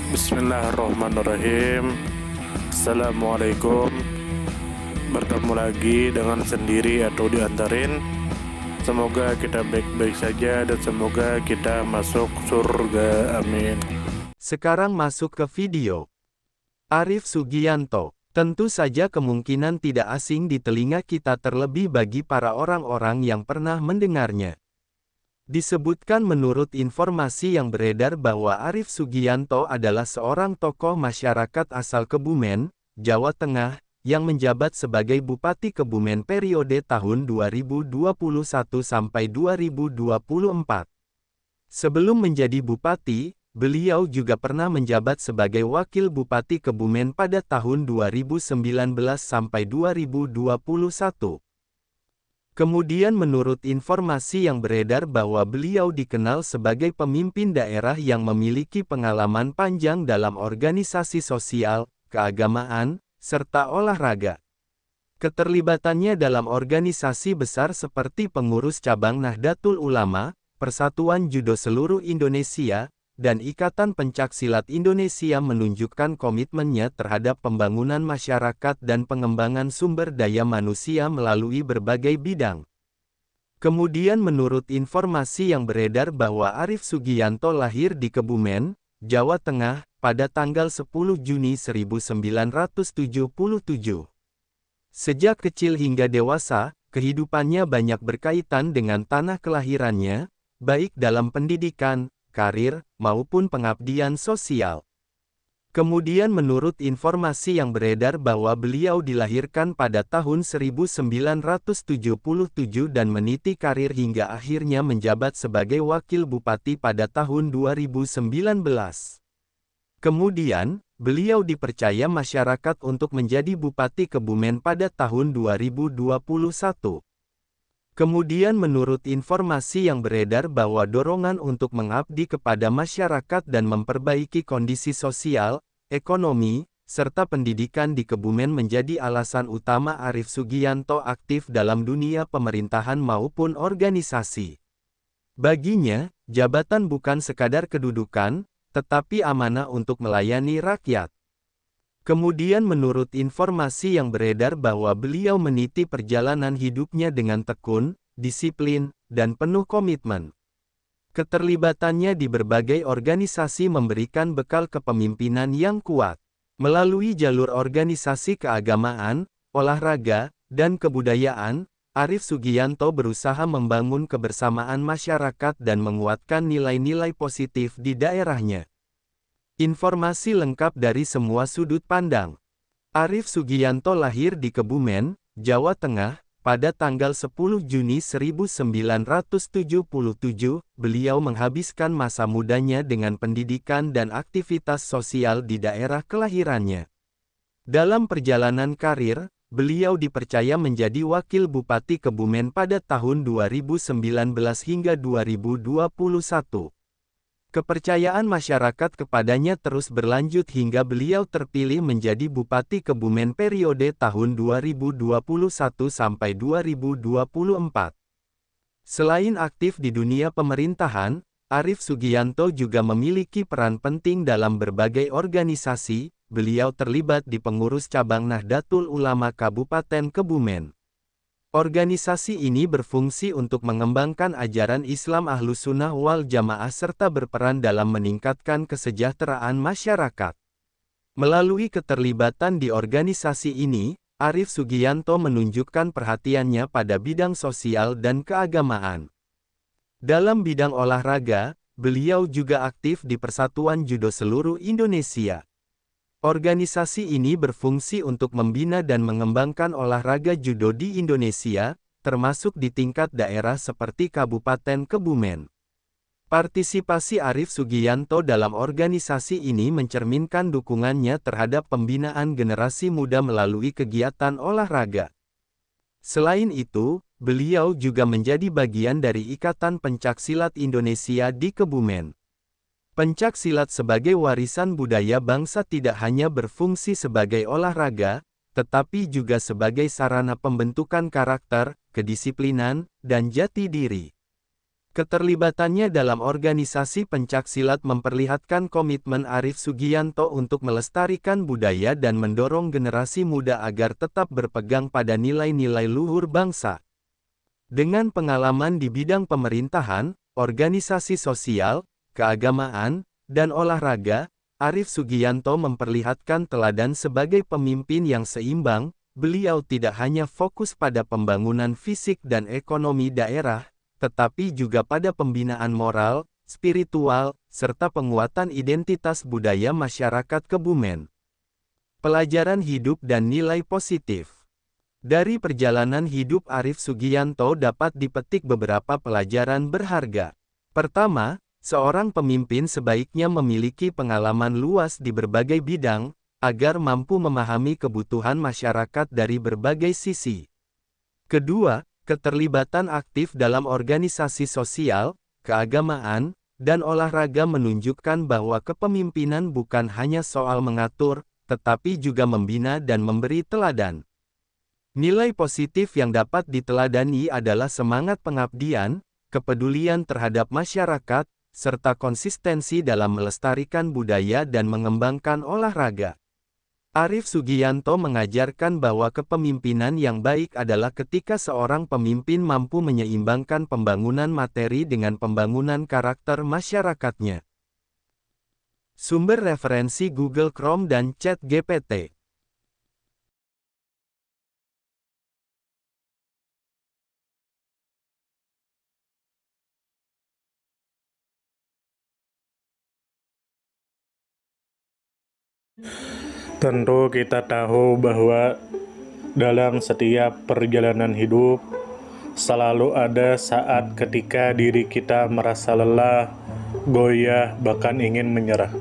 Bismillahirrahmanirrahim. Assalamualaikum. Bertemu lagi dengan sendiri atau diantarin. Semoga kita baik-baik saja dan semoga kita masuk surga. Amin. Sekarang masuk ke video. Arief Sugianto. Tentu saja kemungkinan tidak asing di telinga kita terlebih bagi para orang-orang yang pernah mendengarnya. Disebutkan menurut informasi yang beredar bahwa Arief Sugianto adalah seorang tokoh masyarakat asal Kebumen, Jawa Tengah, yang menjabat sebagai Bupati Kebumen periode tahun 2021 sampai 2024. Sebelum menjadi bupati, beliau juga pernah menjabat sebagai Wakil Bupati Kebumen pada tahun 2019 sampai 2021. Kemudian menurut informasi yang beredar bahwa beliau dikenal sebagai pemimpin daerah yang memiliki pengalaman panjang dalam organisasi sosial, keagamaan, serta olahraga. Keterlibatannya dalam organisasi besar seperti pengurus cabang Nahdlatul Ulama, Persatuan Judo Seluruh Indonesia, dan Ikatan Pencaksilat Indonesia menunjukkan komitmennya terhadap pembangunan masyarakat dan pengembangan sumber daya manusia melalui berbagai bidang. Kemudian menurut informasi yang beredar bahwa Arief Sugianto lahir di Kebumen, Jawa Tengah, pada tanggal 10 Juni 1977. Sejak kecil hingga dewasa, kehidupannya banyak berkaitan dengan tanah kelahirannya, baik dalam pendidikan, karir, maupun pengabdian sosial. Kemudian menurut informasi yang beredar bahwa beliau dilahirkan pada tahun 1977 dan meniti karir hingga akhirnya menjabat sebagai Wakil Bupati pada tahun 2019. Kemudian, beliau dipercaya masyarakat untuk menjadi Bupati Kebumen pada tahun 2021. Kemudian menurut informasi yang beredar bahwa dorongan untuk mengabdi kepada masyarakat dan memperbaiki kondisi sosial, ekonomi, serta pendidikan di Kebumen menjadi alasan utama Arief Sugianto aktif dalam dunia pemerintahan maupun organisasi. Baginya, jabatan bukan sekadar kedudukan, tetapi amanah untuk melayani rakyat. Kemudian menurut informasi yang beredar bahwa beliau meniti perjalanan hidupnya dengan tekun, disiplin, dan penuh komitmen. Keterlibatannya di berbagai organisasi memberikan bekal kepemimpinan yang kuat. Melalui jalur organisasi keagamaan, olahraga, dan kebudayaan, Arief Sugianto berusaha membangun kebersamaan masyarakat dan menguatkan nilai-nilai positif di daerahnya. Informasi lengkap dari semua sudut pandang. Arief Sugianto lahir di Kebumen, Jawa Tengah, pada tanggal 10 Juni 1977. Beliau menghabiskan masa mudanya dengan pendidikan dan aktivitas sosial di daerah kelahirannya. Dalam perjalanan karir, beliau dipercaya menjadi Wakil Bupati Kebumen pada tahun 2019 hingga 2021. Kepercayaan masyarakat kepadanya terus berlanjut hingga beliau terpilih menjadi Bupati Kebumen periode tahun 2021 sampai 2024. Selain aktif di dunia pemerintahan, Arief Sugianto juga memiliki peran penting dalam berbagai organisasi. Beliau terlibat di pengurus cabang Nahdlatul Ulama Kabupaten Kebumen. Organisasi ini berfungsi untuk mengembangkan ajaran Islam Ahlussunnah wal Jamaah serta berperan dalam meningkatkan kesejahteraan masyarakat. Melalui keterlibatan di organisasi ini, Arief Sugianto menunjukkan perhatiannya pada bidang sosial dan keagamaan. Dalam bidang olahraga, beliau juga aktif di Persatuan Judo Seluruh Indonesia. Organisasi ini berfungsi untuk membina dan mengembangkan olahraga judo di Indonesia, termasuk di tingkat daerah seperti Kabupaten Kebumen. Partisipasi Arief Sugianto dalam organisasi ini mencerminkan dukungannya terhadap pembinaan generasi muda melalui kegiatan olahraga. Selain itu, beliau juga menjadi bagian dari Ikatan Pencaksilat Indonesia di Kebumen. Pencaksilat sebagai warisan budaya bangsa tidak hanya berfungsi sebagai olahraga, tetapi juga sebagai sarana pembentukan karakter, kedisiplinan, dan jati diri. Keterlibatannya dalam organisasi pencaksilat memperlihatkan komitmen Arief Sugianto untuk melestarikan budaya dan mendorong generasi muda agar tetap berpegang pada nilai-nilai luhur bangsa. Dengan pengalaman di bidang pemerintahan, organisasi sosial, keagamaan, dan olahraga, Arief Sugianto memperlihatkan teladan sebagai pemimpin yang seimbang. Beliau tidak hanya fokus pada pembangunan fisik dan ekonomi daerah, tetapi juga pada pembinaan moral, spiritual, serta penguatan identitas budaya masyarakat Kebumen. Pelajaran hidup dan nilai positif. Dari perjalanan hidup Arief Sugianto dapat dipetik beberapa pelajaran berharga. Pertama, seorang pemimpin sebaiknya memiliki pengalaman luas di berbagai bidang, agar mampu memahami kebutuhan masyarakat dari berbagai sisi. Kedua, keterlibatan aktif dalam organisasi sosial, keagamaan, dan olahraga menunjukkan bahwa kepemimpinan bukan hanya soal mengatur, tetapi juga membina dan memberi teladan. Nilai positif yang dapat diteladani adalah semangat pengabdian, kepedulian terhadap masyarakat, serta konsistensi dalam melestarikan budaya dan mengembangkan olahraga. Arief Sugianto mengajarkan bahwa kepemimpinan yang baik adalah ketika seorang pemimpin mampu menyeimbangkan pembangunan materi dengan pembangunan karakter masyarakatnya. Sumber referensi Google Chrome dan ChatGPT. Tentu kita tahu bahwa dalam setiap perjalanan hidup selalu ada saat ketika diri kita merasa lelah, goyah, bahkan ingin menyerah.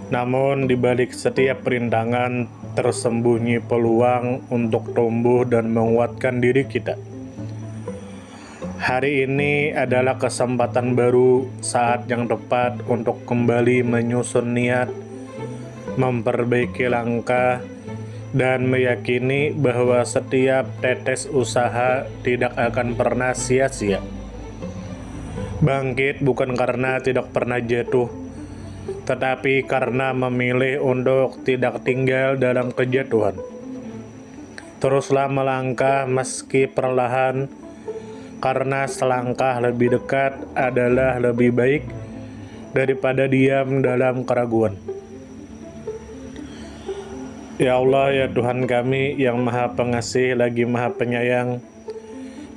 Namun di balik setiap perintangan tersembunyi peluang untuk tumbuh dan menguatkan diri kita. Hari ini adalah kesempatan baru, saat yang tepat untuk kembali menyusun niat, memperbaiki langkah, dan meyakini bahwa setiap tetes usaha tidak akan pernah sia-sia. Bangkit bukan karena tidak pernah jatuh, tetapi karena memilih untuk tidak tinggal dalam kejatuhan. Teruslah melangkah meski perlahan, karena selangkah lebih dekat adalah lebih baik daripada diam dalam keraguan. Ya Allah, ya Tuhan kami yang Maha Pengasih lagi Maha Penyayang,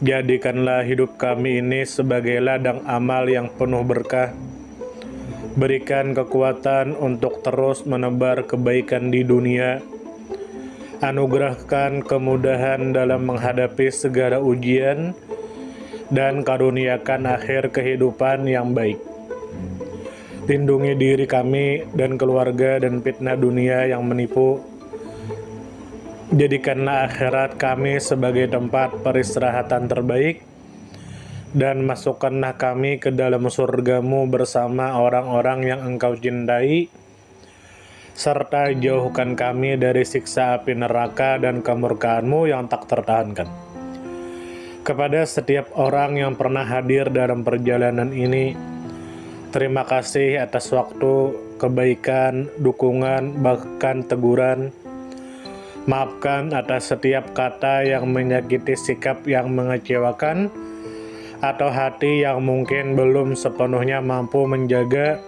jadikanlah hidup kami ini sebagai ladang amal yang penuh berkah. Berikan kekuatan untuk terus menebar kebaikan di dunia. Anugerahkan kemudahan dalam menghadapi segala ujian, dan karuniakan akhir kehidupan yang baik. Lindungi diri kami dan keluarga dan fitnah dunia yang menipu. Jadikanlah akhirat kami sebagai tempat peristirahatan terbaik, dan masukkanlah kami ke dalam surga-Mu bersama orang-orang yang Engkau cintai, serta jauhkan kami dari siksa api neraka dan kemurkaan-Mu yang tak tertahankan. Kepada setiap orang yang pernah hadir dalam perjalanan ini, terima kasih atas waktu, kebaikan, dukungan, bahkan teguran. Maafkan atas setiap kata yang menyakiti, sikap yang mengecewakan, atau hati yang mungkin belum sepenuhnya mampu menjaga.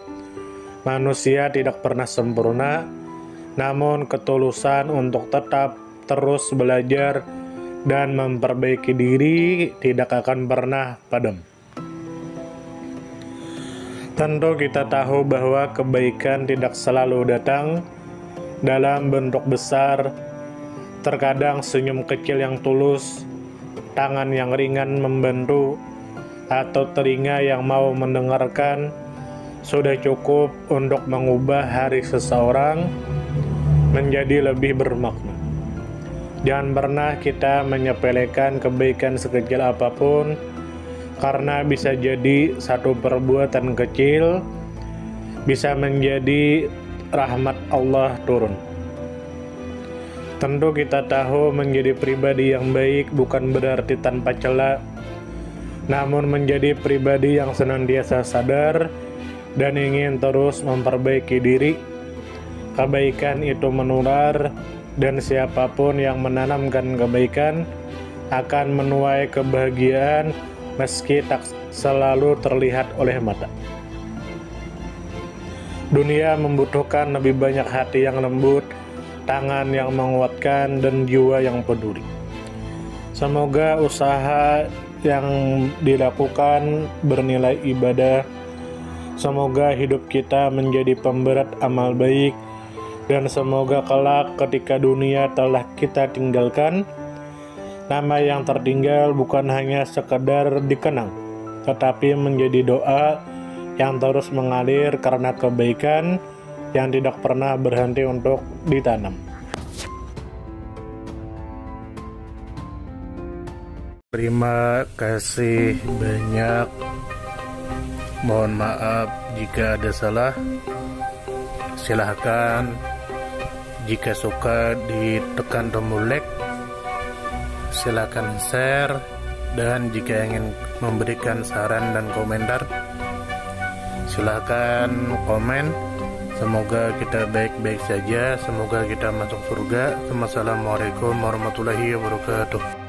Manusia tidak pernah sempurna, namun ketulusan untuk tetap terus belajar dan memperbaiki diri tidak akan pernah padam. Tentu kita tahu bahwa kebaikan tidak selalu datang dalam bentuk besar. Terkadang senyum kecil yang tulus, tangan yang ringan membantu, atau telinga yang mau mendengarkan sudah cukup untuk mengubah hari seseorang menjadi lebih bermakna. Jangan pernah kita menyepelekan kebaikan sekecil apapun, karena bisa jadi satu perbuatan kecil bisa menjadi rahmat Allah turun. Tentu kita tahu menjadi pribadi yang baik bukan berarti tanpa celah, namun menjadi pribadi yang senantiasa sadar dan ingin terus memperbaiki diri. Kebaikan itu menular, dan siapapun yang menanamkan kebaikan akan menuai kebahagiaan meski tak selalu terlihat oleh mata. Dunia membutuhkan lebih banyak hati yang lembut, tangan yang menguatkan, dan jiwa yang peduli. Semoga usaha yang dilakukan bernilai ibadah. Semoga hidup kita menjadi pemberat amal baik, dan semoga kelak ketika dunia telah kita tinggalkan, nama yang tertinggal bukan hanya sekedar dikenang, tetapi menjadi doa yang terus mengalir karena kebaikan yang tidak pernah berhenti untuk ditanam. Terima kasih banyak. Mohon maaf jika ada salah. Silahkan jika suka ditekan tombol like, silakan share, dan jika ingin memberikan saran dan komentar, silakan komen. Semoga kita baik-baik saja, semoga kita masuk surga. Wassalamualaikum warahmatullahi wabarakatuh.